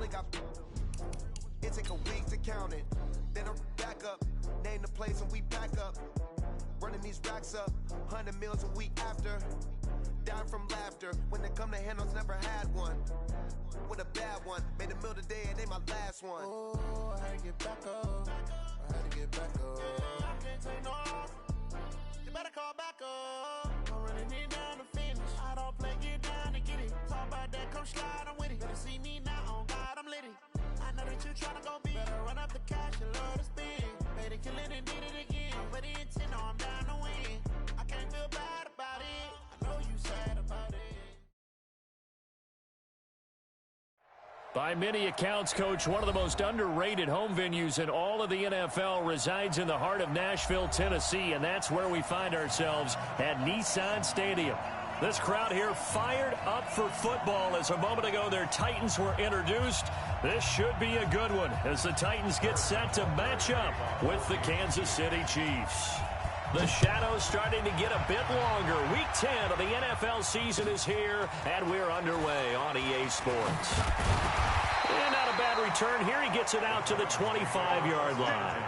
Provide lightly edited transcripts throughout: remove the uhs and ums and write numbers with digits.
only got. It take a week to count it. Then I'm back up. Name the place and we back up. Running these racks up. 100 meals a week after. Dying from laughter. When they come to handles, never had one. With a bad one. Made a meal today and they my last one. Oh, I had to get back up. I had to get back up. I can't take no off. You better call back up. I'm running it down to finish. I don't play, get down to get it. Talk about that, come slide, I'm with it. Better see me now, on God, I'm litty. I know that you tryna go big. Better run up the cash, you love to spend. Made it, kill it, and did it again. I'm with the intent, no, I'm down to win. I can't feel bad about it. I know you sad about it. By many accounts, Coach, one of the most underrated home venues in all of the NFL resides in the heart of Nashville, Tennessee, and that's where we find ourselves at Nissan Stadium. This crowd here fired up for football as a moment ago their Titans were introduced. This should be a good one as the Titans get set to match up with the Kansas City Chiefs. The shadows starting to get a bit longer. Week 10 of the NFL season is here, and we're underway on EA Sports. And not a bad return here. He gets it out to the 25-yard line.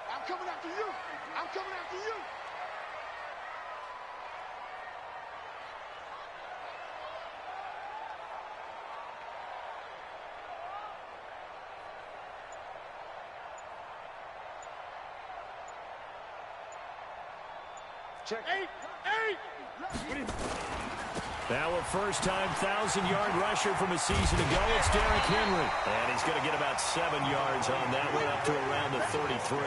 I'm coming after you. I'm coming after you. Check. Eight. Now a first-time 1,000-yard rusher from a season ago. It's Derrick Henry. And he's going to get about 7 yards on that one, up to around the 33.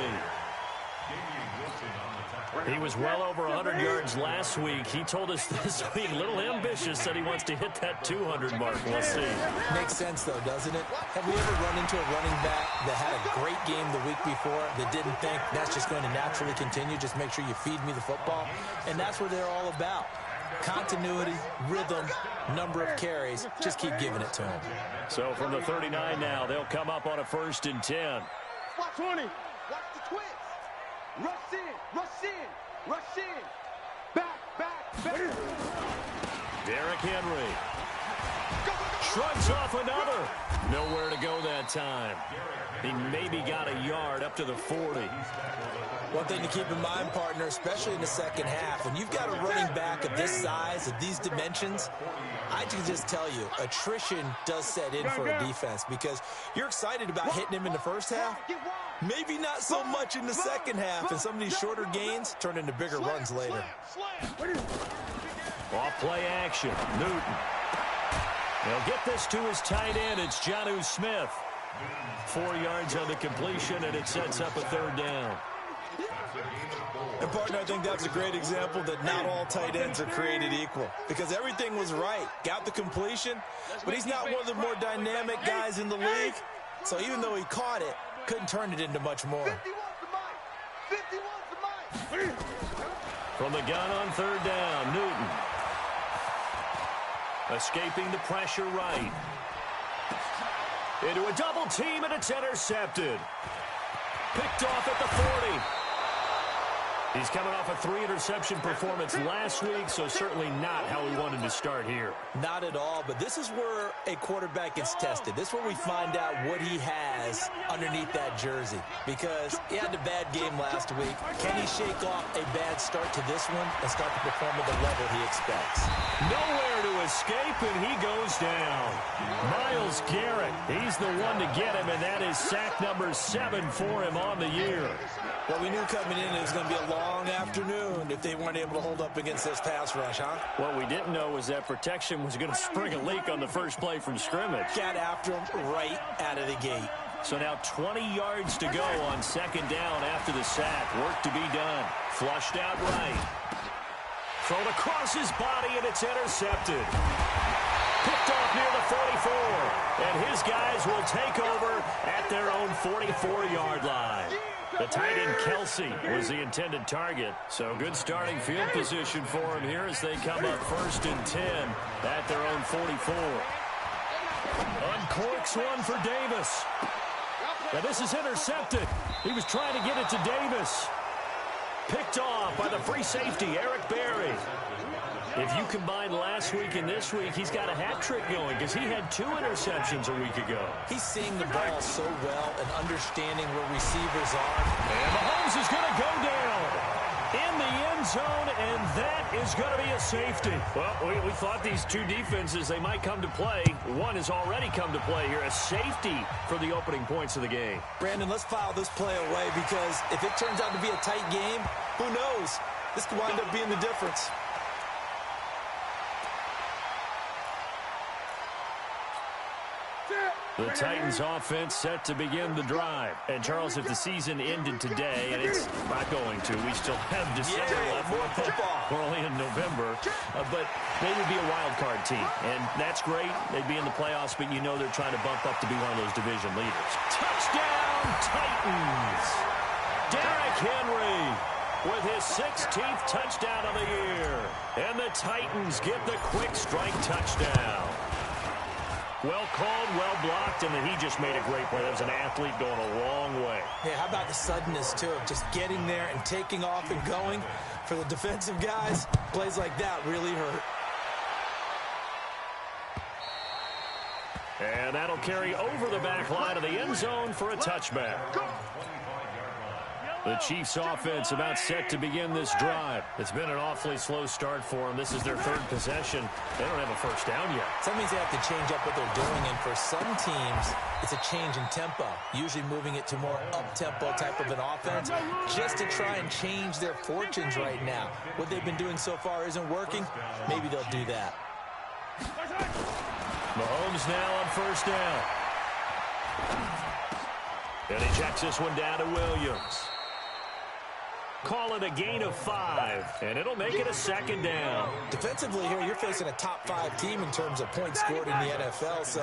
He was well over 100 yards last week. He told us this week, a little ambitious, that he wants to hit that 200 mark. We'll see. Makes sense, though, doesn't it? Have we ever run into a running back that had a great game the week before that didn't think that's just going to naturally continue? Just make sure you feed me the football. And that's what they're all about. Continuity, rhythm, number of carries. Just keep giving it to them. So from the 39 now, they'll come up on a 1st and 10. Watch 20. Watch the twist. Rush in. Rush in. Rush in. Back. Derrick Henry. Shrugs off another. Nowhere to go that time. He maybe got a yard up to the 40. One thing to keep in mind, partner, especially in the second half, when you've got a running back of this size, of these dimensions, I can just tell you, attrition does set in for a defense because you're excited about hitting him in the first half. Maybe not so much in the second half, and some of these shorter gains turn into bigger runs later. Off play action, Newton. They'll get this to his tight end. It's Jonnu Smith. 4 yards on the completion, and it sets up a 3rd down. And, partner, I think that's a great example that not all tight ends are created equal because everything was right. Got the completion, but he's not one of the more dynamic guys in the league. So even though he caught it, couldn't turn it into much more. From the gun on 3rd down, Newton. Escaping the pressure right. Into a double team, and it's intercepted. Picked off at the 40. He's coming off a 3-interception performance last week, so certainly not how he wanted to start here. Not at all, but this is where a quarterback gets tested. This is where we find out what he has underneath that jersey. Because he had a bad game last week. Can he shake off a bad start to this one and start to perform at the level he expects? Nowhere to escape, and he goes down. Myles Garrett, he's the one to get him, and that is sack number 7 for him on the year. Well, we knew coming in it was going to be a long afternoon if they weren't able to hold up against this pass rush, huh? What we didn't know was that protection was going to spring a leak on the first play from scrimmage. Got after him right out of the gate. So now 20 yards to go on 2nd down after the sack. Work to be done. Flushed out right. Thrown across his body, and it's intercepted. Picked off near the 44. And his guys will take over at their own 44-yard line. The tight end Kelsey was the intended target. So good starting field position for him here as they come up 1st and 10 at their own 44. Uncorks one for Davis. Now this is intercepted. He was trying to get it to Davis. Picked off by the free safety, Eric Berry. If you combine last week and this week, he's got a hat trick going because he had 2 interceptions a week ago. He's seeing the ball so well and understanding where receivers are. And Mahomes is going to go down in the end zone, and that is going to be a safety. Well, we thought these 2 defenses, they might come to play. One has already come to play here, a safety for the opening points of the game. Brandon, let's file this play away because if it turns out to be a tight game, who knows? This could wind up being the difference. The Titans offense set to begin the drive. And, Charles, if the season ended today, and it's not going to, we still have December left. More football. We're only in November. But they would be a wild card team. And that's great. They'd be in the playoffs, but you know they're trying to bump up to be one of those division leaders. Touchdown, Titans! Derrick Henry with his 16th touchdown of the year. And the Titans get the quick strike touchdown. Well called, well blocked, and then he just made a great play. That was an athlete going a long way. Yeah, how about the suddenness, too, of just getting there and taking off and going? For the defensive guys, plays like that really hurt. And that'll carry over the back line of the end zone for a touchback. The Chiefs offense about set to begin this drive. It's been an awfully slow start for them. This is their 3rd possession. They don't have a first down yet. So that means they have to change up what they're doing, and for some teams, it's a change in tempo, usually moving it to more up-tempo type of an offense just to try and change their fortunes right now. What they've been doing so far isn't working. Maybe they'll do that. Mahomes now on first down. And he checks this one down to Williams. Call it a gain of 5, and it'll make it a 2nd down. Defensively here, you're facing a top 5 team in terms of points scored in the NFL, so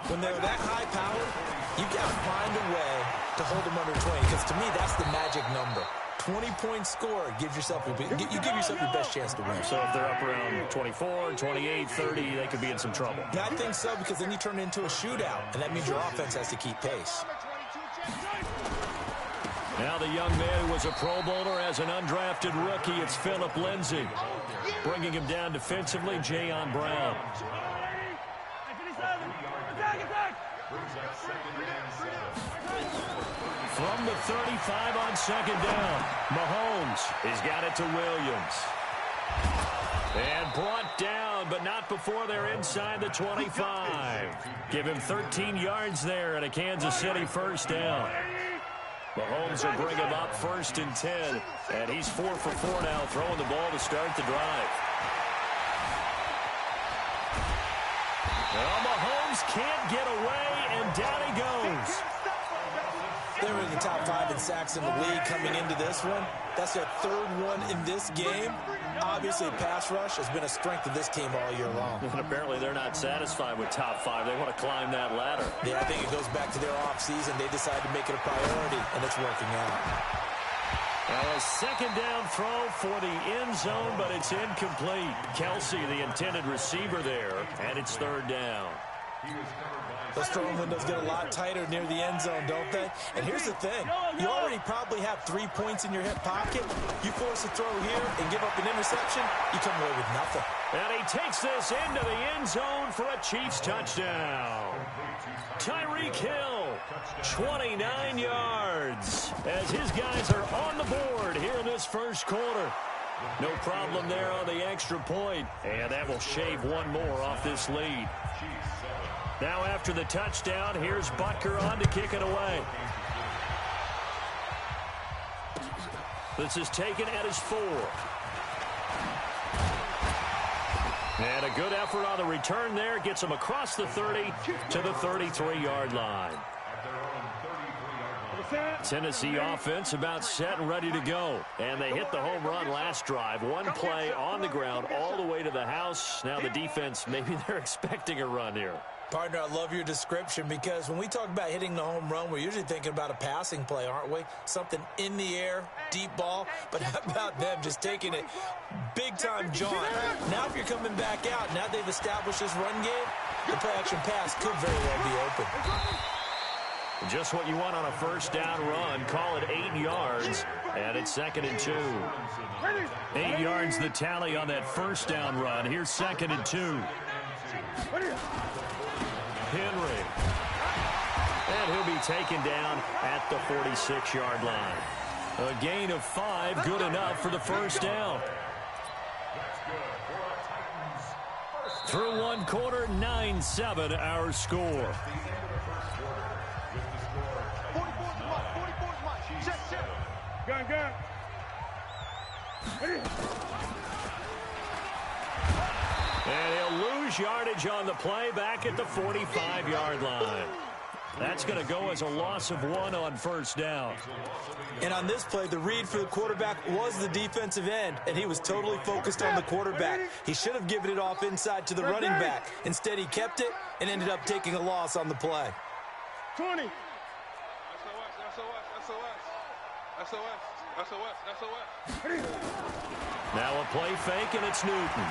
when they're that high-powered, you got to find a way to hold them under 20, because to me, that's the magic number. 20 points scored, you give yourself your best chance to win. So if they're up around 24, 28, 30, they could be in some trouble. Yeah, I think so, because then you turn it into a shootout, and that means your offense has to keep pace. Now the young man who was a Pro Bowler as an undrafted rookie, it's Phillip Lindsay. Bringing him down defensively, Jayon Brown. From the 35 on 2nd down, Mahomes has got it to Williams. And brought down, but not before they're inside the 25. Give him 13 yards there and a Kansas City first down. Mahomes will bring him up 1st and 10, and he's 4 for 4 now, throwing the ball to start the drive. Well, Mahomes can't get away, and down he goes. They were in the top 5 in sacks in the league coming into this one. That's their 3rd one in this game. Obviously, pass rush has been a strength of this team all year long. And apparently they're not satisfied with top 5. They want to climb that ladder. Yeah, I think it goes back to their offseason. They decided to make it a priority, and it's working out. A 2nd down throw for the end zone, but it's incomplete. Kelsey, the intended receiver there, and it's 3rd down. Those throwing windows get a lot tighter near the end zone, don't they? And here's the thing. You already probably have 3 points in your hip pocket. You force a throw here and give up an interception, you come away with nothing. And he takes this into the end zone for a Chiefs touchdown. Tyreek Hill, 29 yards, as his guys are on the board here in this first quarter. No problem there on the extra point, and that will shave one more off this lead. Now after the touchdown, here's Butker on to kick it away. This is taken at his 4. And a good effort on the return there. Gets him across the 30 to the 33-yard line. Tennessee offense about set and ready to go. And they hit the home run last drive. One play on the ground all the way to the house. Now the defense, maybe they're expecting a run here. Partner, I love your description because when we talk about hitting the home run, we're usually thinking about a passing play, aren't we? Something in the air, deep ball. But how about them just taking it big-time jaunt? Now if you're coming back out, now they've established this run game, the play-action pass could very well be open. Just what you want on a first down run. Call it 8 yards, and it's 2nd and 2. 8 yards the tally on that first down run. Here's 2nd and 2. Henry. And he'll be taken down at the 46-yard line. A gain of 5, good enough for the first down. Through one quarter, 9-7 our score. 44's mark. 44's mark. Check. Gun. And he'll lose yardage on the play back at the 45-yard line. That's going to go as a loss of 1 on first down. And on this play, the read for the quarterback was the defensive end, and he was totally focused on the quarterback. He should have given it off inside to the running back. Instead, he kept it and ended up taking a loss on the play. 20. Now a play fake, and it's Newton.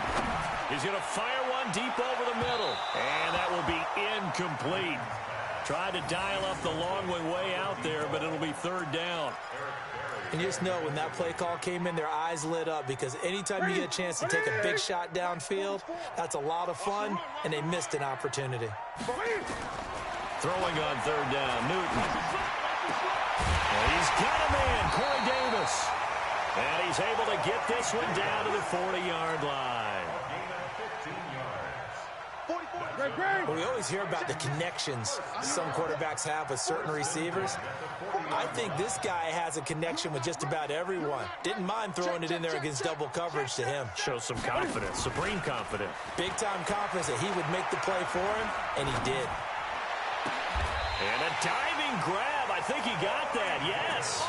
He's going to fire one deep over the middle, and that will be incomplete. Tried to dial up the long way out there, but it'll be 3rd down. And you just know when that play call came in, their eyes lit up because anytime you get a chance to take a big shot downfield, that's a lot of fun, and they missed an opportunity. Throwing on 3rd down, Newton. And he's got a man, Corey Davis. And he's able to get this one down to the 40-yard line. Well, we always hear about the connections some quarterbacks have with certain receivers. I think this guy has a connection with just about everyone. Didn't mind throwing it in there against double coverage to him. Shows some confidence, supreme confidence. Big-time confidence that he would make the play for him, and he did. And a diving grab. I think he got that, yes.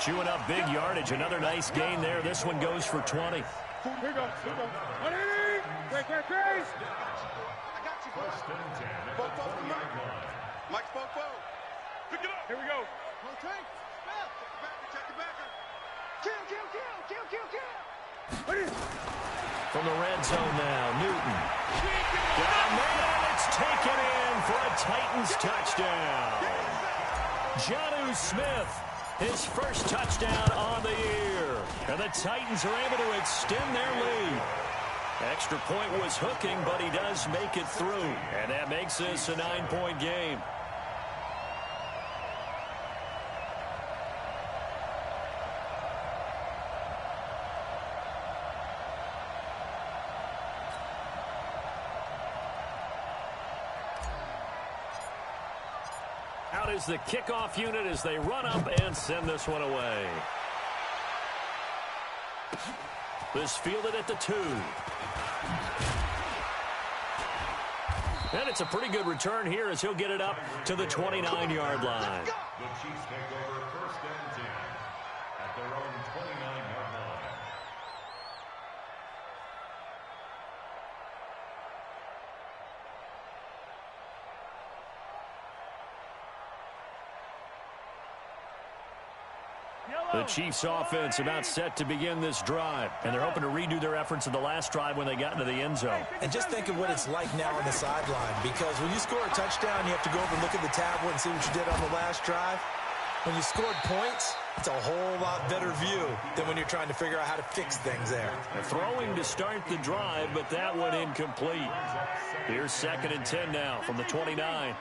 Chewing up big yardage. Another nice gain there. This one goes for 20. Here we go. Great. Mike spoke forward. Pick it up. Here we go. Check the backer. Kill. From the red zone now, Newton. Got a man. It's taken in for a Titans touchdown. Jonnu Smith, his first touchdown on the year. And the Titans are able to extend their lead. Extra point was hooking, but he does make it through. And that makes this a 9-point game. Out is the kickoff unit as they run up and send this one away. This fielded at the 2. And it's a pretty good return here as he'll get it up to the 29-yard line. The Chiefs take over 1st and 10 at their own 29-yard line. The Chiefs offense about set to begin this drive, and they're hoping to redo their efforts in the last drive when they got into the end zone. And just think of what it's like now on the sideline, because when you score a touchdown, you have to go over and look at the tablet and see what you did on the last drive. When you scored points, it's a whole lot better view than when you're trying to figure out how to fix things there. They're throwing to start the drive, but that one incomplete. Here's 2nd and 10 now from the 29.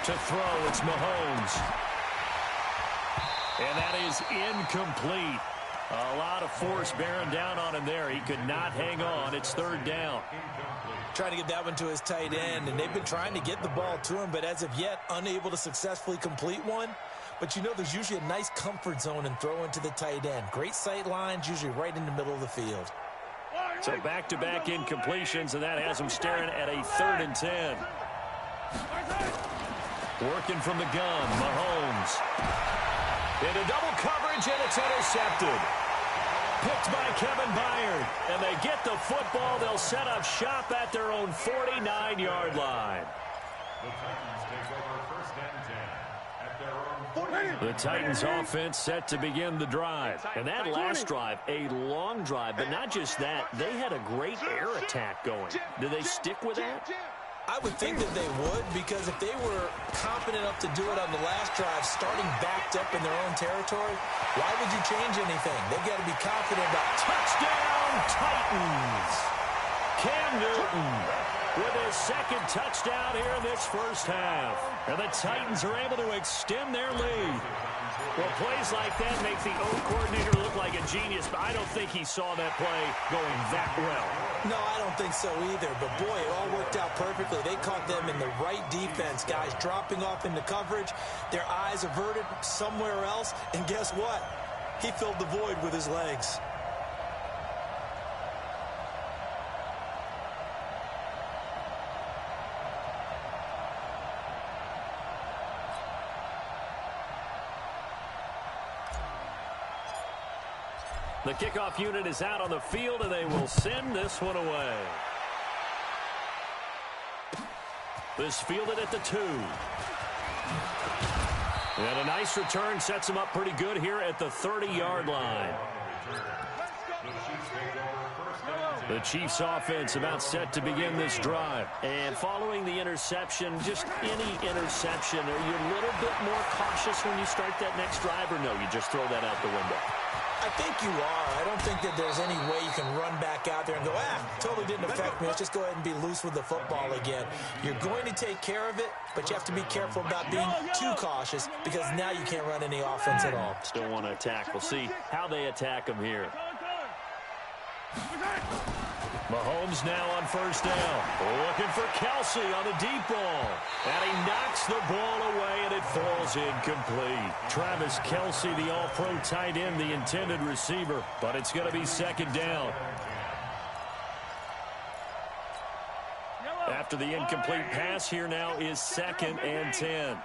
To throw, it's Mahomes. And that is incomplete. A lot of force bearing down on him there. He could not hang on. It's 3rd down. Trying to get that one to his tight end, and they've been trying to get the ball to him, but as of yet, unable to successfully complete one. But you know there's usually a nice comfort zone in throwing to the tight end. Great sight lines, usually right in the middle of the field. So back-to-back incompletions, and that has him staring at a 3rd and 10. Working from the gun, Mahomes. Into double coverage, and it's intercepted. Picked by Kevin Byard. And they get the football. They'll set up shop at their own 49-yard line. The Titans take over first and 10 at their own 40. The Titans offense set to begin the drive. And that last drive, a long drive. But not just that, they had a great air attack going. Do they stick with that? I would think that they would, because if they were confident enough to do it on the last drive, starting backed up in their own territory, why would you change anything? They've got to be confident about touchdown Titans. Cam Newton with his second touchdown here in this first half. And the Titans are able to extend their lead. Well, plays like that make the O coordinator look like a genius, but I don't think he saw that play going that well. No, I don't think so either. But, boy, it all worked out perfectly. They caught them in the right defense, guys dropping off into coverage, their eyes averted somewhere else. And guess what? He filled the void with his legs. The kickoff unit is out on the field, and they will send this one away. This fielded at the 2. And a nice return sets them up pretty good here at the 30-yard line. The Chiefs offense about set to begin this drive. And following the interception, just any interception, are you a little bit more cautious when you start that next drive, or no, you just throw that out the window? I think you are. I don't think that there's any way you can run back out there and go, totally didn't affect me. Let's just go ahead and be loose with the football again. You're going to take care of it, but you have to be careful about being too cautious, because now you can't run any offense at all. Still want to attack. We'll see how they attack them here. Mahomes now on first down. Looking for Kelsey on the deep ball. And he knocks the ball away, and it falls incomplete. Travis Kelsey, the all-pro tight end, the intended receiver. But it's going to be second down. After the incomplete pass, here now is 2nd and 10.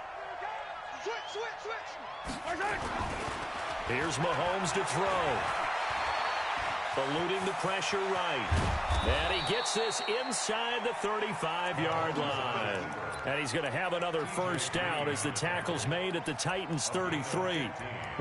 Here's Mahomes to throw. Eluding the pressure right. And he gets this inside the 35-yard line. And he's going to have another first down as the tackle's made at the Titans' 33.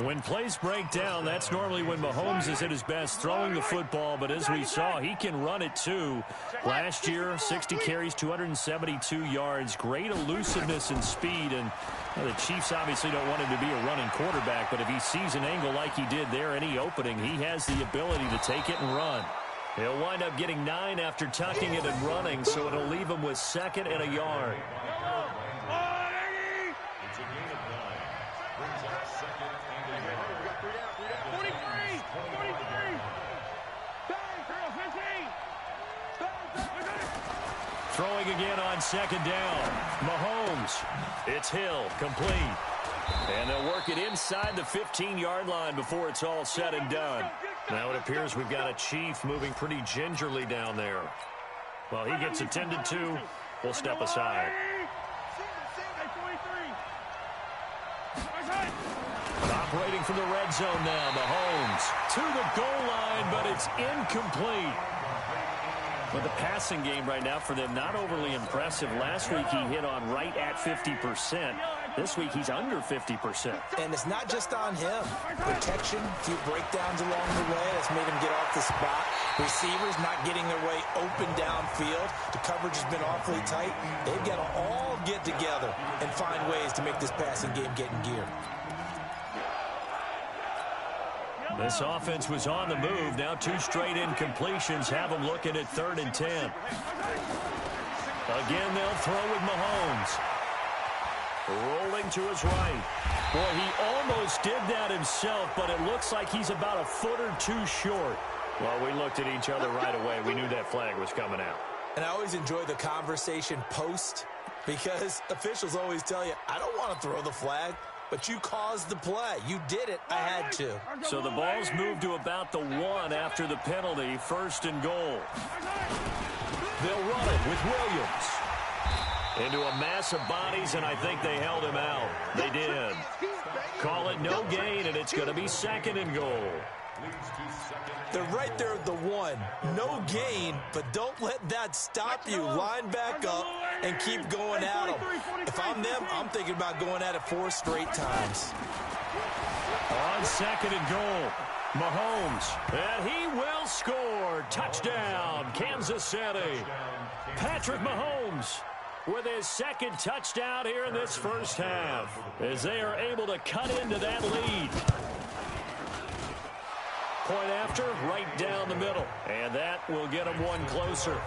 When plays break down, that's normally when Mahomes is at his best throwing the football. But as we saw, he can run it too. Last year, 60 carries, 272 yards. Great elusiveness and speed. And the Chiefs obviously don't want him to be a running quarterback. But if he sees an angle like he did there, any opening, he has the ability to take it and run. He'll wind up getting 9 after tucking it and running, so it'll leave him with 2nd and a yard. It's a gain of 9. Brings up 2nd and a yard. 43! 43! Throwing again on 2nd down. Mahomes. It's Hill, complete. And they'll work it inside the 15-yard line before it's all said and done. Now it appears we've got a Chief moving pretty gingerly down there. Well, he gets attended to. We'll step aside. Operating from the red zone now, Mahomes to the goal line, but it's incomplete. But the passing game right now for them, not overly impressive. Last week he hit on right at 50%. This week he's under 50%. And it's not just on him. Protection, a few breakdowns along the way. That's made him get off the spot. Receivers not getting their way open downfield. The coverage has been awfully tight. They've got to all get together and find ways to make this passing game get in gear. This offense was on the move. Now 2 straight incompletions have them looking at 3rd and 10. Again, they'll throw with Mahomes. Rolling to his right. Boy, he almost did that himself, but it looks like he's about a foot or 2 short. Well, we looked at each other right away. We knew that flag was coming out. And I always enjoy the conversation post, because officials always tell you, I don't want to throw the flag. But you caused the play. You did it. I had to. So the ball's moved to about the 1 after the penalty. 1st and goal. They'll run it with Williams. Into a mass of bodies, and I think they held him out. They did. Call it no gain, and it's going to be 2nd and goal. They're right there at the 1. No gain, but don't let that stop you. Line back up and keep going at them. If I'm them, I'm thinking about going at it 4 straight times. On 2nd and goal, Mahomes, and he will score. Touchdown, Kansas City. Patrick Mahomes with his 2nd touchdown here in this first half, as they are able to cut into that lead. Point after, right down the middle, and that will get them one closer.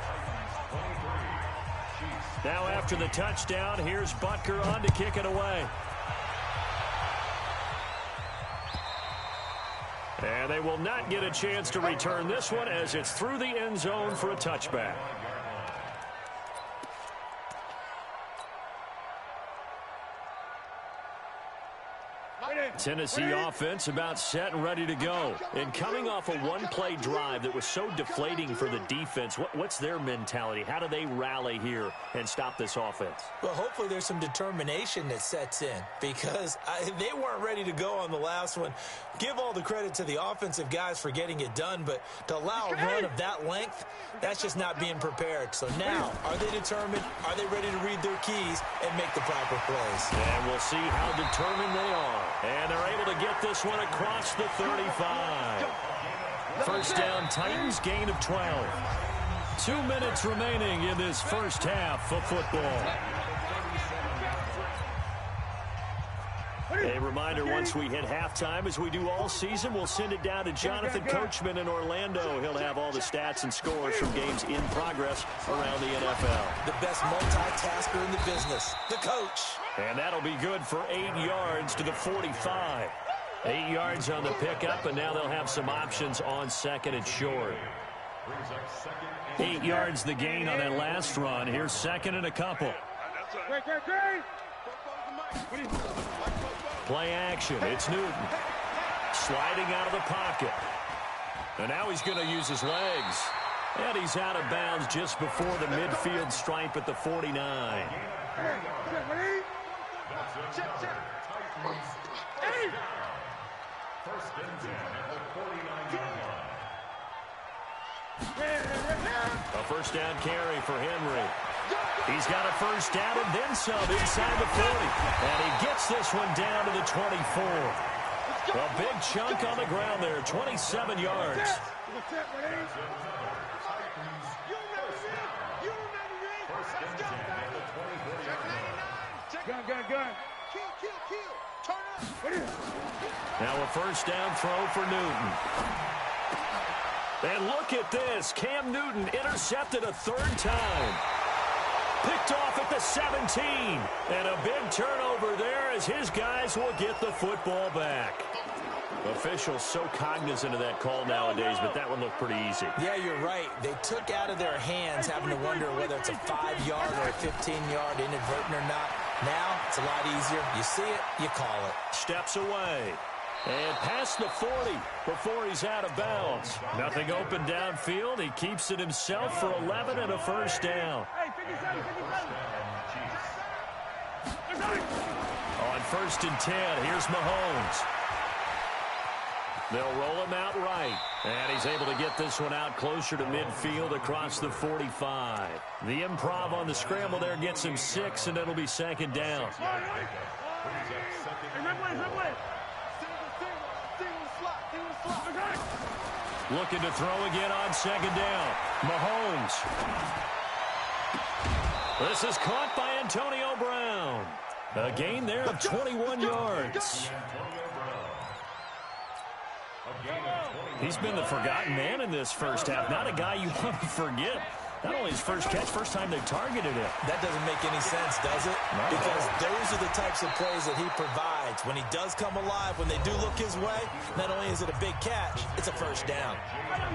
Now after the touchdown, here's Butker on to kick it away. And they will not get a chance to return this one, as it's through the end zone for a touchback. Tennessee offense about set and ready to go. And coming off a one-play drive that was so deflating for the defense, what's their mentality? How do they rally here and stop this offense? Well, hopefully there's some determination that sets in, because they weren't ready to go on the last one. Give all the credit to the offensive guys for getting it done, but to allow a run of that length, that's just not being prepared. So now, are they determined? Are they ready to read their keys and make the proper plays? And we'll see how determined they are. And they're able to get this one across the 35. First down, Titans, gain of 12. 2 minutes remaining in this first half of football. A reminder, once we hit halftime, as we do all season, we'll send it down to Jonathan Coachman in Orlando. He'll have all the stats and scores from games in progress around the NFL. The best multitasker in the business, the coach. And that'll be good for 8 yards to the 45. 8 yards on the pickup, and now they'll have some options on 2nd and short. 8 yards the gain on that last run. Here's 2nd and a couple. Play action. It's Newton. Sliding out of the pocket. And now he's going to use his legs. And he's out of bounds just before the midfield stripe at the 49. A first down carry for Henry. He's got a first down and then some inside the 40. And he gets this one down to the 24. A big chunk on the ground there, 27 yards. Gun. Now a first down throw for Newton. And look at this. Cam Newton intercepted a 3rd time. Picked off at the 17. And a big turnover there as his guys will get the football back. Officials so cognizant of that call nowadays, but that one looked pretty easy. Yeah, you're right. They took out of their hands having to wonder whether it's a 5-yard or a 15-yard inadvertent or not. Now, it's a lot easier. You see it, you call it. Steps away. And past the 40 before he's out of bounds. Nothing open downfield. He keeps it himself for 11 and a first down. On 1st and 10, here's Mahomes. They'll roll him out right. And he's able to get this one out closer to midfield across the 45. The improv on the scramble there gets him 6, and it'll be 2nd down. Looking to throw again on 2nd down. Mahomes. This is caught by Antonio Brown. A gain there of 21 yards. He's been the forgotten man in this first half. Not a guy you want to forget. Not only his first catch, first time they targeted him. That doesn't make any sense, does it? No. Because those are the types of plays that he provides. When he does come alive, when they do look his way, not only is it a big catch, it's a first down.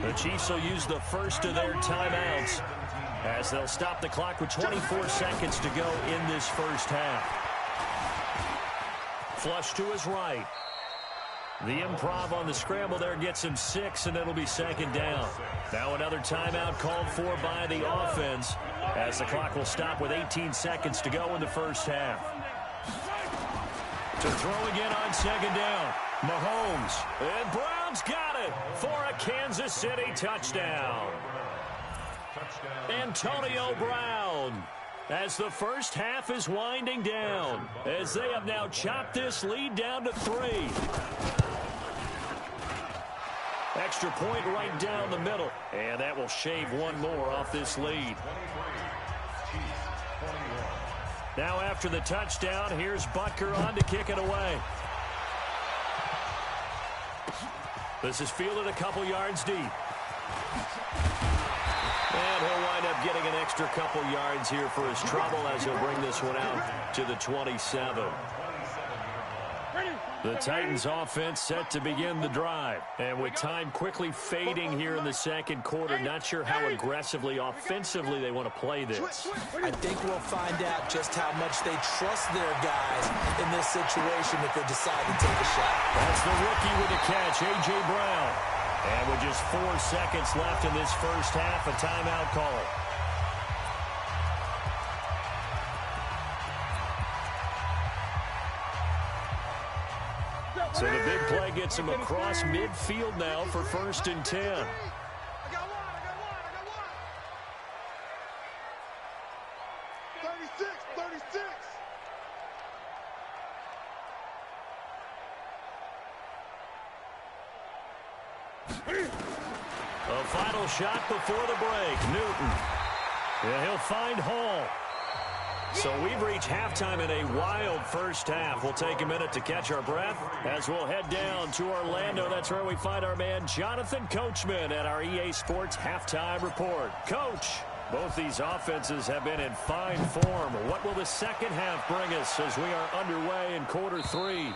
The Chiefs will use the first of their timeouts as they'll stop the clock with 24 seconds to go in this first half. Flush to his right. The improv on the scramble there gets him 6, and it'll be second down. Now another timeout called for by the offense as the clock will stop with 18 seconds to go in the first half. To throw again on second down. Mahomes. And Brown's got it for a Kansas City touchdown. Antonio Brown. As the first half is winding down, as they have now chopped this lead down to 3. Extra point right down the middle, and that will shave one more off this lead. Now after the touchdown, here's Butker on to kick it away. This is fielded a couple yards deep. And he'll wind up getting an extra couple yards here for his trouble as he'll bring this one out to the 27. The Titans offense set to begin the drive. And with time quickly fading here in the second quarter, not sure how aggressively, offensively they want to play this. I think we'll find out just how much they trust their guys in this situation if they decide to take a shot. That's the rookie with the catch, A.J. Brown. And with just 4 seconds left in this first half, a timeout call. So the big play gets him across midfield now for 1st and 10. I got one, I got one. 36. A final shot before the break. Newton. Yeah, he'll find Hall. So we've reached halftime in a wild first half. We'll take a minute to catch our breath as we'll head down to Orlando. That's where we find our man Jonathan Coachman at our EA Sports Halftime Report. Coach, both these offenses have been in fine form. What will the second half bring us as we are underway in quarter 3?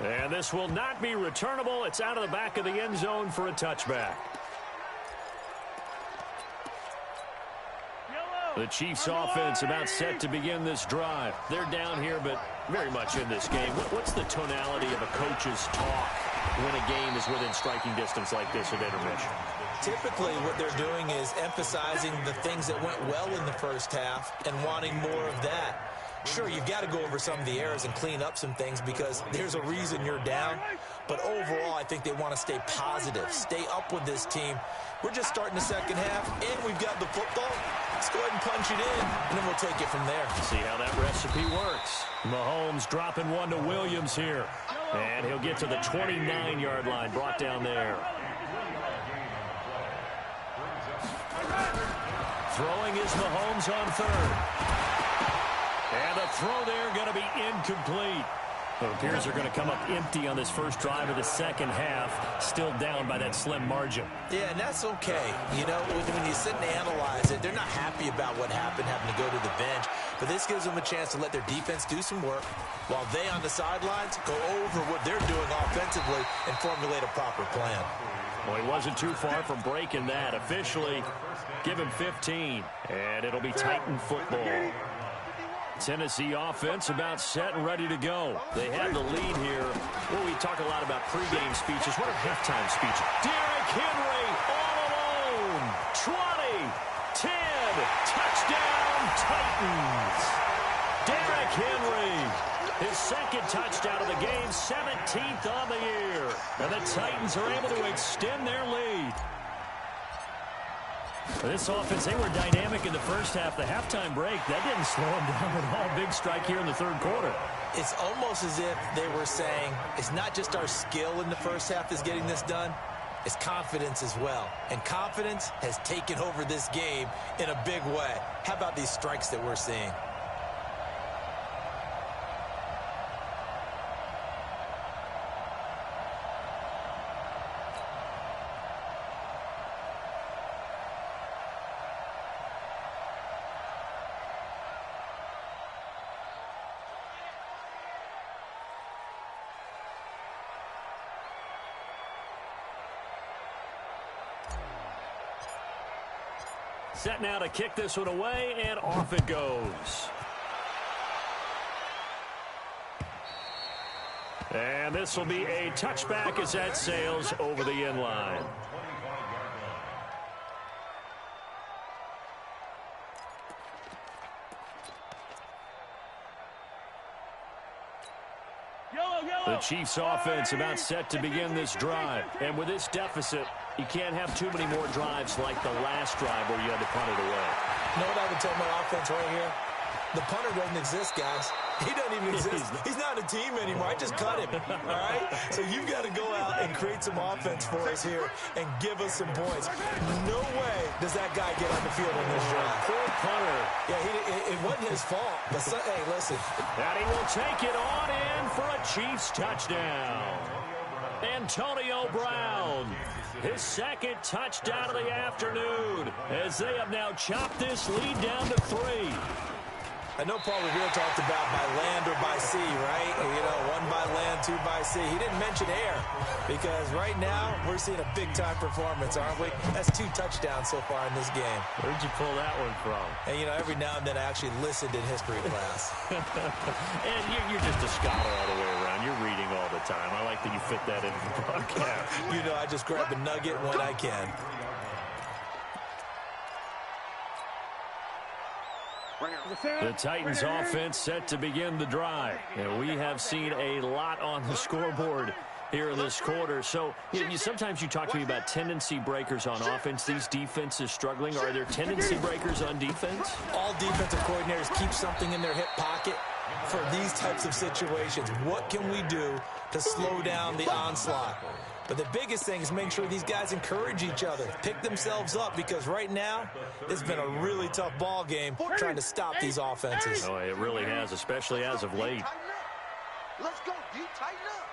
And this will not be returnable. It's out of the back of the end zone for a touchback. The Chiefs offense about set to begin this drive. They're down here, but very much in this game. What's the tonality of a coach's talk when a game is within striking distance like this at intermission? Typically, what they're doing is emphasizing the things that went well in the first half and wanting more of that. Sure, you've got to go over some of the errors and clean up some things because there's a reason you're down. But overall, I think they want to stay positive, stay up with this team. We're just starting the second half, and we've got the football. Let's go ahead and punch it in, and then we'll take it from there. See how that recipe works. Mahomes dropping one to Williams here. And he'll get to the 29-yard line, brought down there. Throwing is Mahomes on 3rd. And the throw there going to be incomplete. It appears they're going to come up empty on this first drive of the second half, still down by that slim margin. Yeah, and that's okay. You know, when you sit and analyze it, they're not happy about what happened, having to go to the bench. But this gives them a chance to let their defense do some work while they on the sidelines go over what they're doing offensively and formulate a proper plan. Well, he wasn't too far from breaking that. Officially, give him 15, and it'll be Titan football. Tennessee offense about set and ready to go. They have the lead here. Well, we talk a lot about pregame speeches. What are halftime speeches? Derrick Henry all alone. 20, 10, touchdown Titans. Derrick Henry, his second touchdown of the game, 17th on the year. And the Titans are able to extend their lead. This offense, they were dynamic in the first half. The halftime break, that didn't slow them down at all. Big strike here in the third quarter. It's almost as if they were saying, it's not just our skill in the first half that's getting this done, it's confidence as well. And confidence has taken over this game in a big way. How about these strikes that we're seeing? Set now to kick this one away, and off it goes. And this will be a touchback as that sails over the end line. The Chiefs offense about set to begin this drive. And with this deficit, you can't have too many more drives like the last drive where you had to punt it away. You know what I would tell my offense right here? The punter doesn't exist, guys. He doesn't even exist. He's not a team anymore. I just cut him, all right? So you've got to go out and create some offense for us here and give us some points. No way does that guy get on the field on this drive. Poor punter. Yeah, it wasn't his fault. But, hey, listen. And he will take it on in for a Chiefs touchdown. Antonio Brown, his second touchdown of the afternoon, as they have now chopped this lead down to 3. I know Paul Revere talked about by land or by sea, right? You know, 1 by land, 2 by sea. He didn't mention air because right now we're seeing a big-time performance, aren't we? That's 2 touchdowns so far in this game. Where'd you pull that one from? And, you know, every now and then I actually listened in history class. And you're just a scholar all the way around. You're reading all the time. I like that you fit that into the broadcast. You know, I just grab a nugget when I can. The Titans offense set to begin the drive. And we have seen a lot on the scoreboard here in this quarter. So sometimes you talk to me about tendency breakers on offense. These defenses struggling. Are there tendency breakers on defense? All defensive coordinators keep something in their hip pocket for these types of situations. What can we do to slow down the onslaught? But the biggest thing is make sure these guys encourage each other, pick themselves up, because right now it's been a really tough ball game trying to stop these offenses. Oh, it really has, especially as of late. Let's go, D. Tighten up.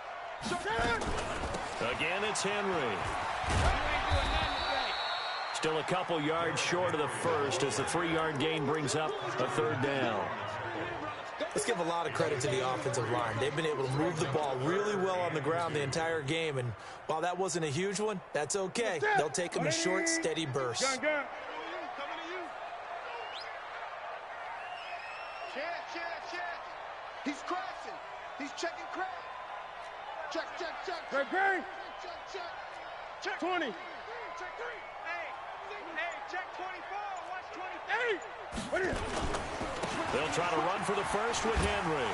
Again, it's Henry. Still a couple yards short of the first as the 3-yard gain brings up a 3rd down. Let's give a lot of credit to the offensive line. They've been able to move the ball really well on the ground the entire game, and while that wasn't a huge one, that's okay. They'll take them in short, steady bursts. Check. He's crashing. He's checking crack. Check. Check 20. Check 3. Hey, check 24. Watch 20. Hey. They'll try to run for the first with Henry.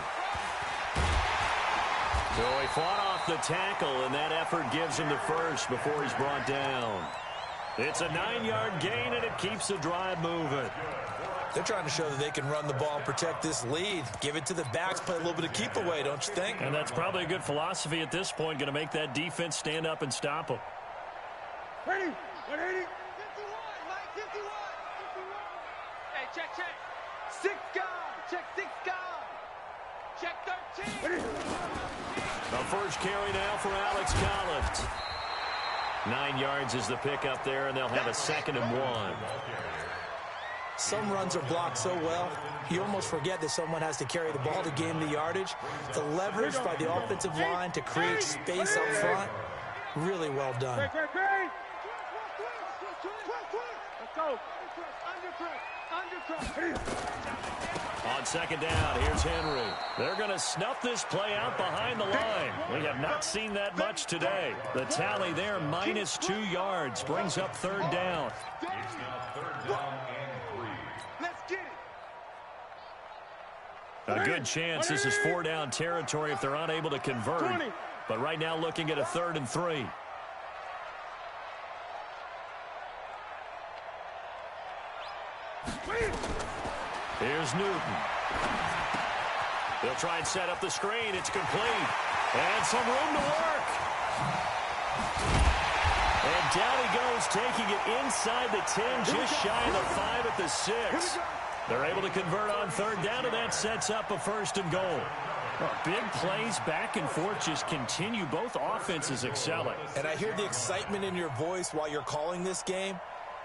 So he fought off the tackle, and that effort gives him the first before he's brought down. It's a 9-yard gain, and it keeps the drive moving. They're trying to show that they can run the ball and protect this lead. Give it to the backs, play a little bit of keep away, don't you think? And that's probably a good philosophy at this point, going to make that defense stand up and stop them. Ready? 180. 51, Mike, 51. Hey, check. 6 guys. Check 6 guys. Check 13. The first carry now for Alex Collins. 9 yards is the pickup there, and they'll have a 2nd and 1. Some runs are blocked so well, you almost forget that someone has to carry the ball to gain the yardage. The leverage by the offensive line to create space up front, really well done. Let's go. On 2nd down, here's Henry. They're going to snuff this play out behind the line. We have not seen that much today. The tally there, minus 2 yards, brings up 3rd down. Let's get it. A good chance this is 4-down territory if they're unable to convert. But right now looking at a 3rd and 3. Here's Newton. They'll try and set up the screen. It's complete. And some room to work. And down he goes, taking it inside the 10, just shy of the 5 at the 6. They're able to convert on 3rd down, and that sets up a 1st and goal. Big plays back and forth just continue. Both offenses excelling. And I hear the excitement in your voice while you're calling this game.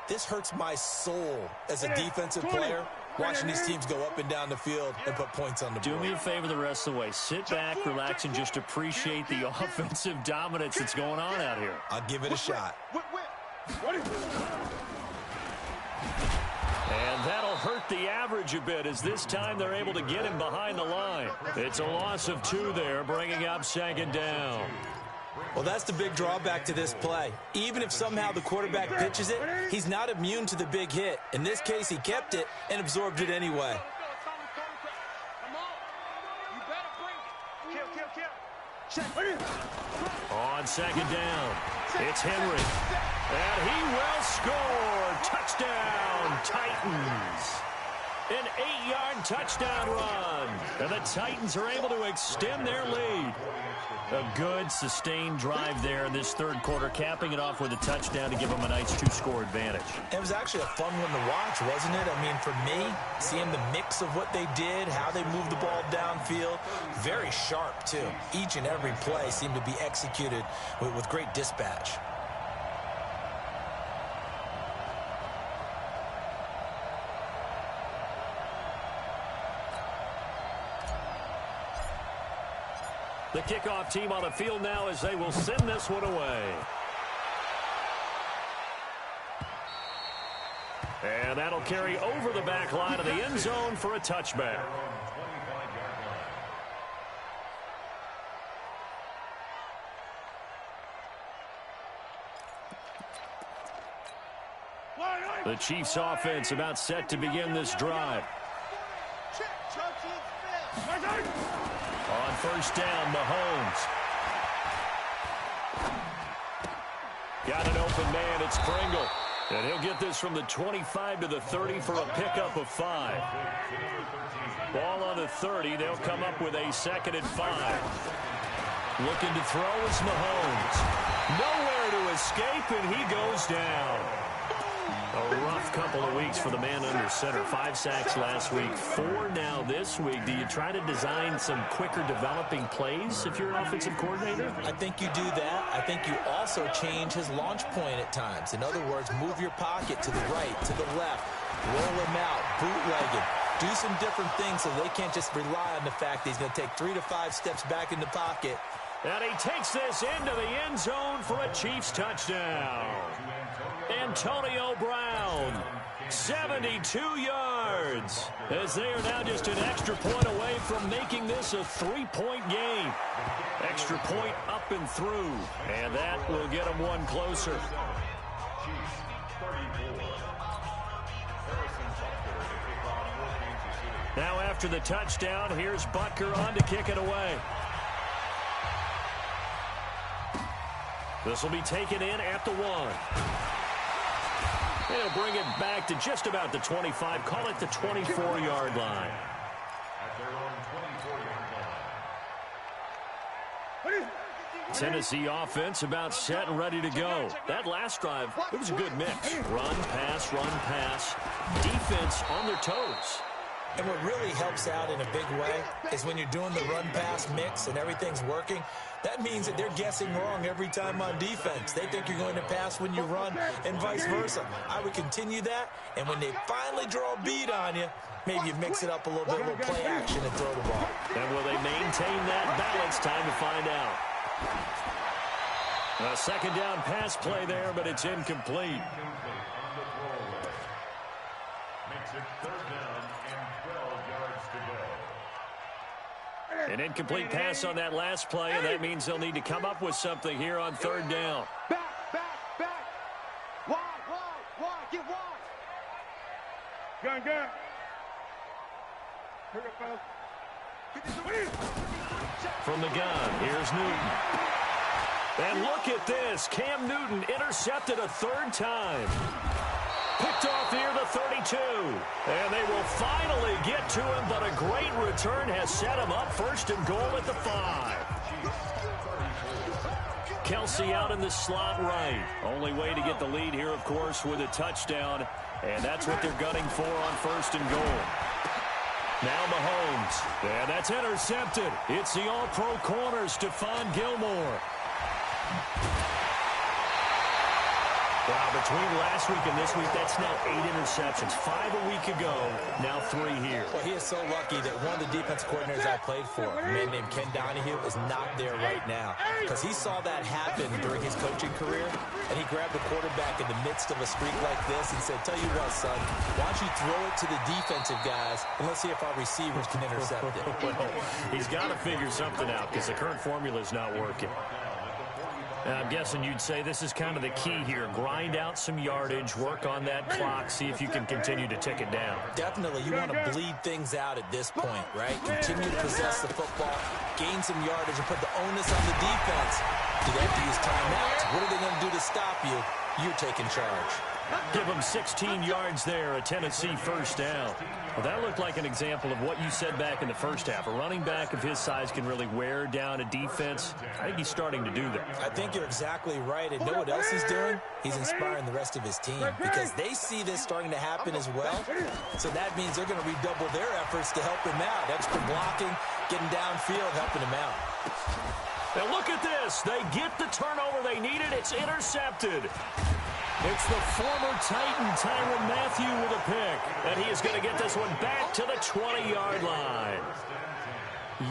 This hurts my soul as a defensive player, watching these teams go up and down the field and put points on the board. Do me a favor the rest of the way. Sit back, relax, and just appreciate the offensive dominance that's going on out here. I'll give it a shot. And that'll hurt the average a bit as this time they're able to get him behind the line. It's a loss of 2 there, bringing up second down. Well, that's the big drawback to this play. Even if somehow the quarterback pitches it, he's not immune to the big hit. In this case, he kept it and absorbed it anyway. On second down, it's Henry. And he will score. Touchdown, Titans. An 8-yard touchdown run. And the Titans are able to extend their lead. A good, sustained drive there in this third quarter, capping it off with a touchdown to give them a nice 2-score advantage. It was actually a fun one to watch, wasn't it? I mean, for me, seeing the mix of what they did, how they moved the ball downfield, very sharp, too. Each and every play seemed to be executed with great dispatch. The kickoff team on the field now as they will send this one away. And that'll carry over the back line of the end zone for a touchback. The Chiefs offense about set to begin this drive. On first down, Mahomes. Got an open man, it's Pringle. And he'll get this from the 25 to the 30 for a pickup of 5. Ball on the 30, they'll come up with a 2nd and 5. Looking to throw is Mahomes. Nowhere to escape, and he goes down. A rough couple of weeks for the man under center. 5 sacks last week, 4 now this week. Do you try to design some quicker developing plays if you're an offensive coordinator? I think you do that. I think you also change his launch point at times. In other words, move your pocket to the right, to the left, roll him out, bootleg him. Do some different things so they can't just rely on the fact that he's going to take 3 to 5 steps back in the pocket. And he takes this into the end zone for a Chiefs touchdown. Antonio Brown, 72 yards, as they are now just an extra point away from making this a 3-point game. Extra point up and through, and that will get them one closer. Now after the touchdown, here's Butker on to kick it away. This will be taken in at the 1. They'll bring it back to just about the 25. Call it the 24-yard line. At their own 24-yard line. Tennessee offense about set and ready to go. That last drive, it was a good mix. Run, pass, defense on their toes. And what really helps out in a big way is when you're doing the run-pass mix and everything's working, that means that they're guessing wrong every time on defense. They think you're going to pass when you run and vice versa. I would continue that, and when they finally draw a beat on you, maybe you mix it up a little bit, a little play action and throw the ball. And will they maintain that balance? Time to find out. A second down pass play there, but it's incomplete. Makes it 3rd down and 12 yards to go. An incomplete pass on that last play, and that means they'll need to come up with something here on 3rd down. Back. Wide. Get wide. Gun. From the gun, here's Newton. And look at this. Cam Newton intercepted a 3rd time. Picked off near the 32. And they will finally get to him, but a great return has set him up 1st and goal at the 5. Kelsey out in the slot right. Only way to get the lead here, of course, with a touchdown. And that's what they're gunning for on 1st and goal. Now Mahomes. And that's intercepted. It's the all-pro corner, Stephon Gilmore. Wow, between last week and this week, that's now 8 interceptions. 5 a week ago, now 3 here. Well, he is so lucky that one of the defense coordinators I played for, a man named Ken Donahue, is not there right now. Because he saw that happen during his coaching career, and he grabbed the quarterback in the midst of a streak like this and said, tell you what, son, why don't you throw it to the defensive guys, and let's see if our receivers can intercept it. Well, he's got to figure something out because the current formula is not working. I'm guessing you'd say this is kind of the key here. Grind out some yardage, work on that clock, see if you can continue to tick it down. Definitely. You want to bleed things out at this point, right? Continue to possess the football, gain some yardage, and put the onus on the defense. Do they have to use timeouts? What are they going to do to stop you? You're taking charge. Give them 16 yards there, a Tennessee first down. Well, that looked like an example of what you said back in the first half. A running back of his size can really wear down a defense. I think he's starting to do that. I think you're exactly right. And know what else he's doing? He's inspiring the rest of his team because they see this starting to happen as well. So that means they're going to redouble their efforts to help him out. Extra blocking, getting downfield, helping him out. Now look at this. They get the turnover they needed. It's intercepted. It's the former Titan, Tyrann Mathieu, with a pick. And he is going to get this one back to the 20-yard line.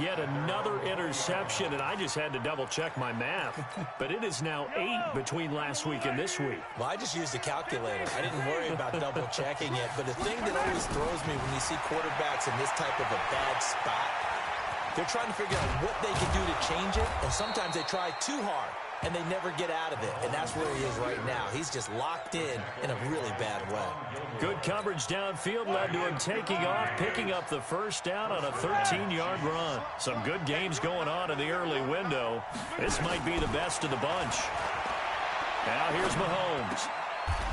Yet another interception, and I just had to double-check my math. But it is now 8 between last week and this week. Well, I just used a calculator. I didn't worry about double-checking it. But the thing that always throws me when you see quarterbacks in this type of a bad spot, they're trying to figure out what they can do to change it, and sometimes they try too hard, and they never get out of it, and that's where he is right now. He's just locked in a really bad way. Good coverage downfield led to him taking off, picking up the first down on a 13-yard run. Some good games going on in the early window. This might be the best of the bunch. Now here's Mahomes.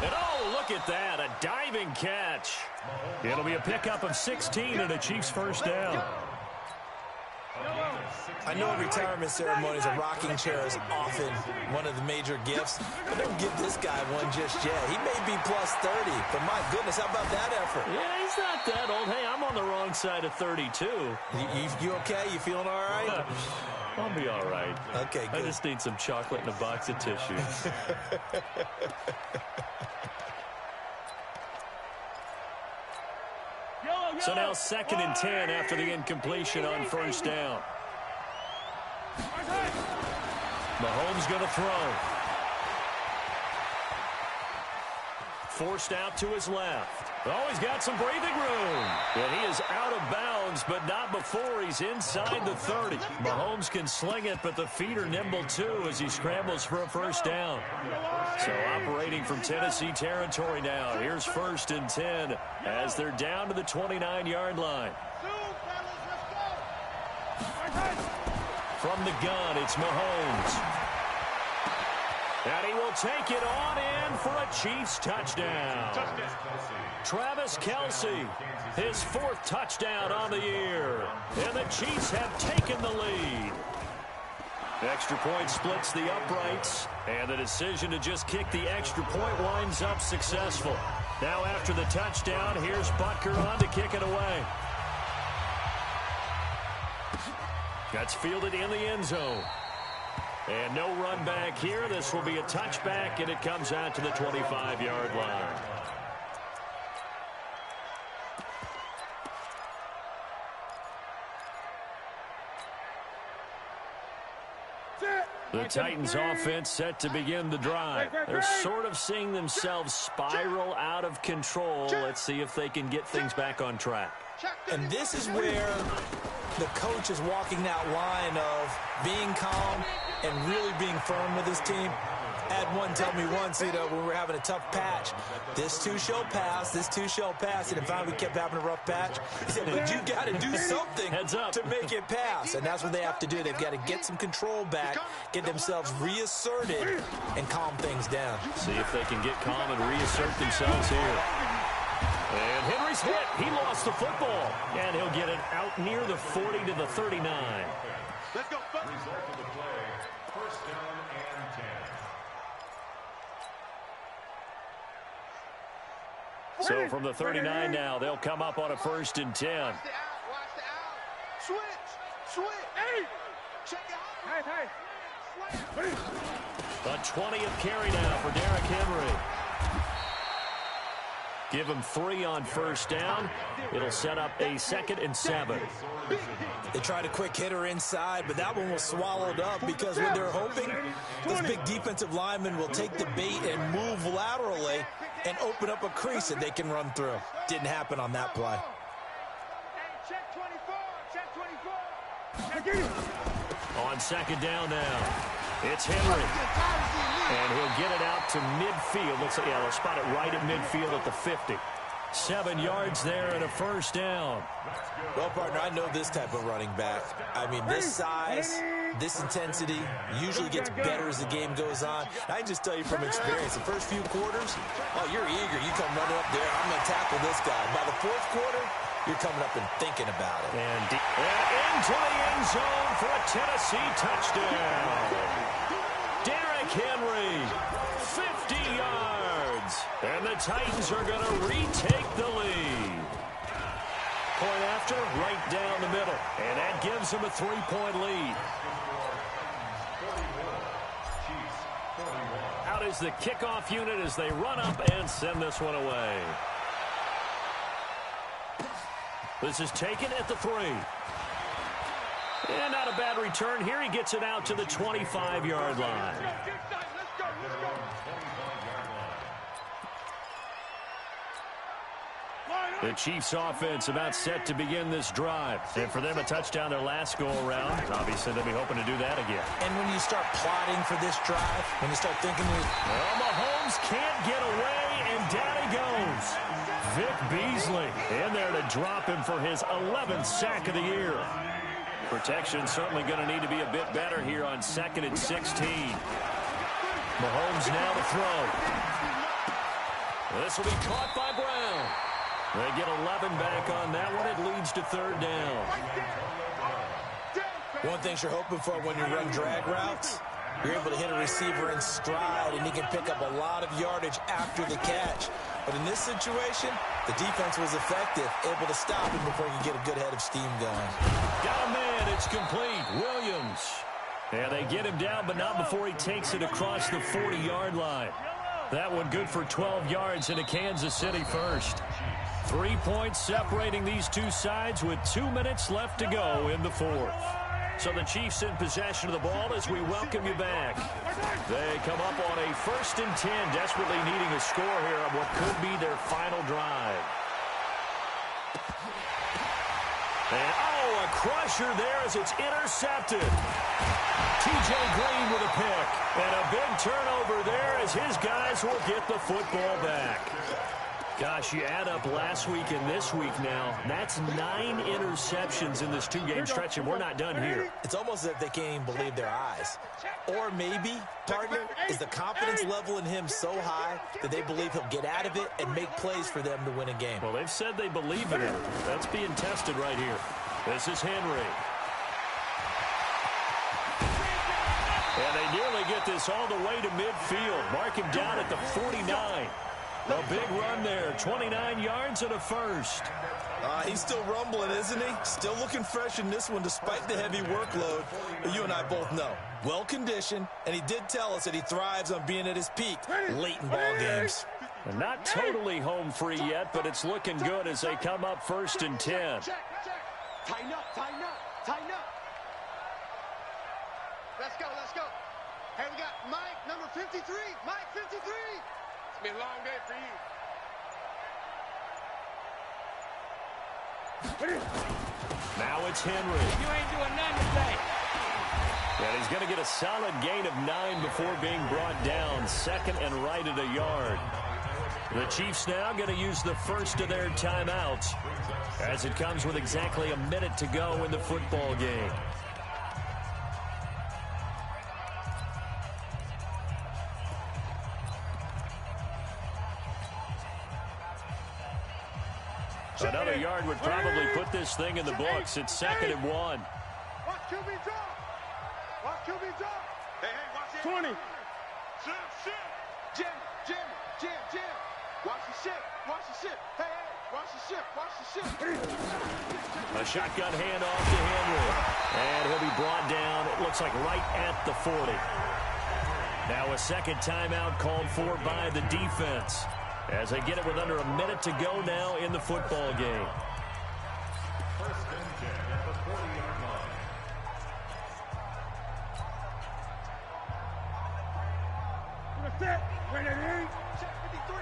And oh, look at that, a diving catch. It'll be a pickup of 16 and a Chiefs first down. I know retirement ceremonies, a rocking chair is often one of the major gifts, but don't give this guy one just yet. He may be plus 30, but my goodness, how about that effort? Yeah, he's not that old. Hey, I'm on the wrong side of 32. You okay? You feeling all right? I'll be all right. Okay, good. I just need some chocolate and a box of tissues. So now 2nd and 10 after the incompletion on first down. Mahomes going to throw. Forced out to his left. Oh, he's got some breathing room. And he is out of bounds, but not before he's inside the 30. Mahomes can sling it, but the feet are nimble too as he scrambles for a first down. So operating from Tennessee territory now. Here's 1st and 10 as they're down to the 29-yard line. From the gun, it's Mahomes. And he will take it on in for a Chiefs touchdown. Travis Kelce, his 4th touchdown on the year. And the Chiefs have taken the lead. Extra point splits the uprights. And the decision to just kick the extra point winds up successful. Now after the touchdown, here's Butker on to kick it away. That's fielded in the end zone. And no run back here. This will be a touchback, and it comes out to the 25-yard line. The Titans offense set to begin the drive. They're sort of seeing themselves spiral out of control. Let's see if they can get things back on track. And this is where the coach is walking that line of being calm and really being firm with his team. Had one tell me once, when we were having a tough patch, this too shall pass, this too shall pass. And finally we kept having a rough patch. He said, but you got to do something to make it pass. And that's what they have to do. They've got to get some control back, get themselves reasserted, and calm things down. See if they can get calm and reassert themselves here. And Henry's hit. He lost the football. And he'll get it out near the 40 to the 39. Let's go. Result of the play, 1st down and 10. So from the 39 now, they'll come up on a 1st and 10. Watch the out. Switch. Hey. Check it out. Hey. A 20th carry now for Derrick Henry. Give him 3 on first down. It'll set up a 2nd and 7. They tried a quick hitter inside, but that one was swallowed up because when they're hoping, those big defensive linemen will take the bait and move laterally and open up a crease that they can run through. Didn't happen on that play. Check 24. Check 24. On 2nd down now, it's Henry. And he'll get it out to midfield. Looks like, yeah, they'll spot it right at midfield at the 50. 7 yards there and a first down. Well, partner, I know this type of running back. I mean, this size, this intensity usually gets better as the game goes on. I can just tell you from experience, the first few quarters, oh, you're eager. You come running up there, I'm going to tackle this guy. By the 4th quarter, you're coming up and thinking about it. And into the end zone for a Tennessee touchdown. Derrick Henry, 50 yards. And the Titans are going to retake the lead. Point after, right down the middle. And that gives them a 3-point lead. Out is the kickoff unit as they run up and send this one away. This is taken at the 3. And not a bad return here. He gets it out to the 25-yard line. The Chiefs offense about set to begin this drive. And for them, a touchdown their last go-around. Obviously, they'll be hoping to do that again. And when you start plotting for this drive, when you start thinking... Well, Mahomes can't get away, and down he goes. Vic Beasley in there to drop him for his 11th sack of the year. Protection certainly going to need to be a bit better here on 2nd and 16. Mahomes now to throw. This will be caught by Brown. They get 11 back on that one. It leads to 3rd down. One thing you're hoping for when you run drag routes, you're able to hit a receiver in stride, and he can pick up a lot of yardage after the catch. But in this situation, the defense was effective, able to stop him before he could get a good head of steam going. Got a man. It's complete. Williams. And they get him down, but not before he takes it across the 40-yard line. That one good for 12 yards into Kansas City first. 3 points separating these two sides with 2 minutes left to go in the 4th. So the Chiefs in possession of the ball as we welcome you back. They come up on a 1st and 10, desperately needing a score here on what could be their final drive. And, oh, a crusher there as it's intercepted. T.J. Green with a pick. And a big turnover there as his guys will get the football back. Gosh, you add up last week and this week now. That's 9 interceptions in this 2-game stretch, and we're not done here. It's almost as if they can't even believe their eyes. Or maybe, partner, is the confidence level in him so high that they believe he'll get out of it and make plays for them to win a game. Well, they've said they believe in him. That's being tested right here. This is Henry. And they nearly get this all the way to midfield. Mark him down at the 49. A big run there, 29 yards and a first. He's still rumbling, isn't he? Still looking fresh in this one despite the heavy workload. But you and I both know, well-conditioned, and he did tell us that he thrives on being at his peak late in ball games. And not totally home free yet, but it's looking good as they come up 1st and 10. Tighten up, tighten up, tighten up. Let's go, let's go. Hey, we got Mike, number 53. Mike, 53. It's been a long day for you. Now it's Henry. You ain't doing nothing today. And he's going to get a solid gain of 9 before being brought down. 2nd and right at a yard. The Chiefs now going to use the first of their timeouts as it comes with exactly a minute to go in the football game. Another yard would probably put this thing in the books. It's 2nd and 1. Watch QB drop. Watch QB drop. Hey, watch it. 20. Jim. Watch the ship. Watch the ship. Hey, watch the ship. Watch the ship. A shotgun handoff to Henry. And he'll be brought down, it looks like right at the 40. Now a second timeout called for by the defense. as they get it with under a minute to go now in the football game. First and 10 at the 40-yard line. Set. Ready. Check 53.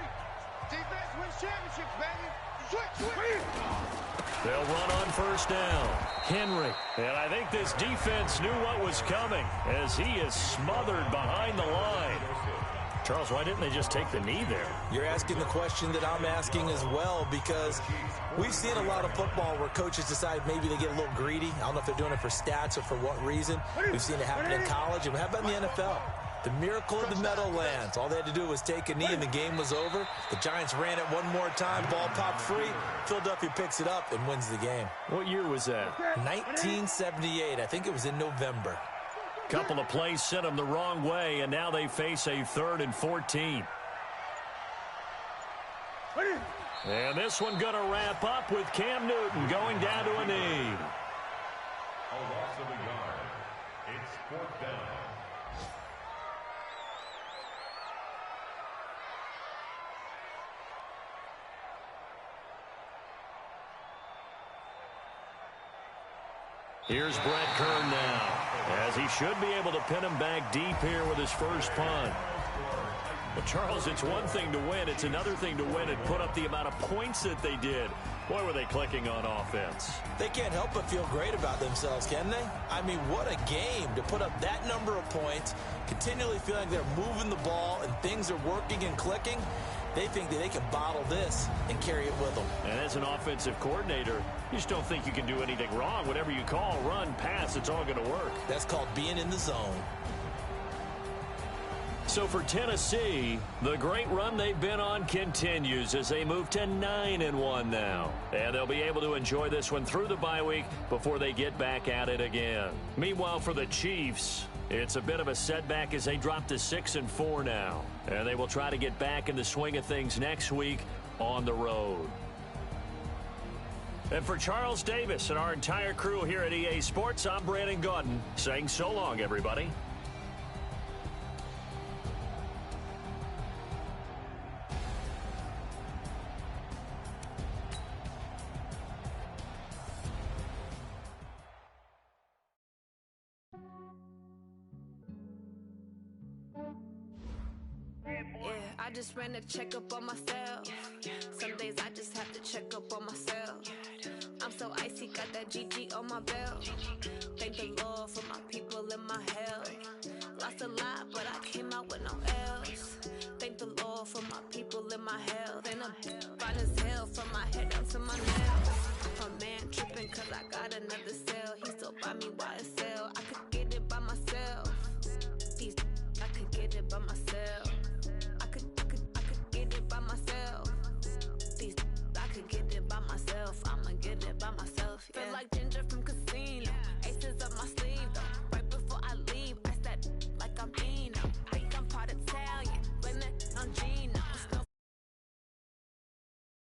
Defense wins championships, baby. Switch. They'll run on first down. Henry. And I think this defense knew what was coming as he is smothered behind the line. Charles, why didn't they just take the knee there? You're asking the question that I'm asking as well, because we've seen a lot of football where coaches decide maybe they get a little greedy. I don't know if they're doing it for stats or for what reason. We've seen it happen in college, and how about in the NFL? The miracle of the Meadowlands. All they had to do was take a knee and the game was over. The Giants ran it one more time. Ball popped free. Philadelphia picks it up and wins the game. What year was that? 1978. I think it was in November. Couple of plays sent them the wrong way, and now they face a 3rd and 14. And this one going to wrap up with Cam Newton going down to a knee. A loss of a yard. It's 4th down. Here's Brett Kern now, as he should be able to pin him back deep here with his first punt. Well, Charles, it's one thing to win. It's another thing to win and put up the amount of points that they did. Boy, were they clicking on offense. They can't help but feel great about themselves, can they? I mean, what a game to put up that number of points, continually feeling they're moving the ball and things are working and clicking. They think that they can bottle this and carry it with them. And as an offensive coordinator, you just don't think you can do anything wrong. Whatever you call, run, pass, it's all going to work. That's called being in the zone. So for Tennessee, the great run they've been on continues as they move to 9-1 now. And they'll be able to enjoy this one through the bye week before they get back at it again. Meanwhile, for the Chiefs, it's a bit of a setback as they drop to 6-4 now. And they will try to get back in the swing of things next week on the road. And for Charles Davis and our entire crew here at EA Sports, I'm Brandon Gaudin saying so long, everybody. I just ran a checkup on myself. Some days I just have to check up on myself. I'm so icy, got that GG on my belt. Thank the Lord for my people and my health. Lost a lot, but I came out with no L's. Thank the Lord for my people and my health. And I'm fine as hell from my head down to my nails. A man tripping cause I got another cell.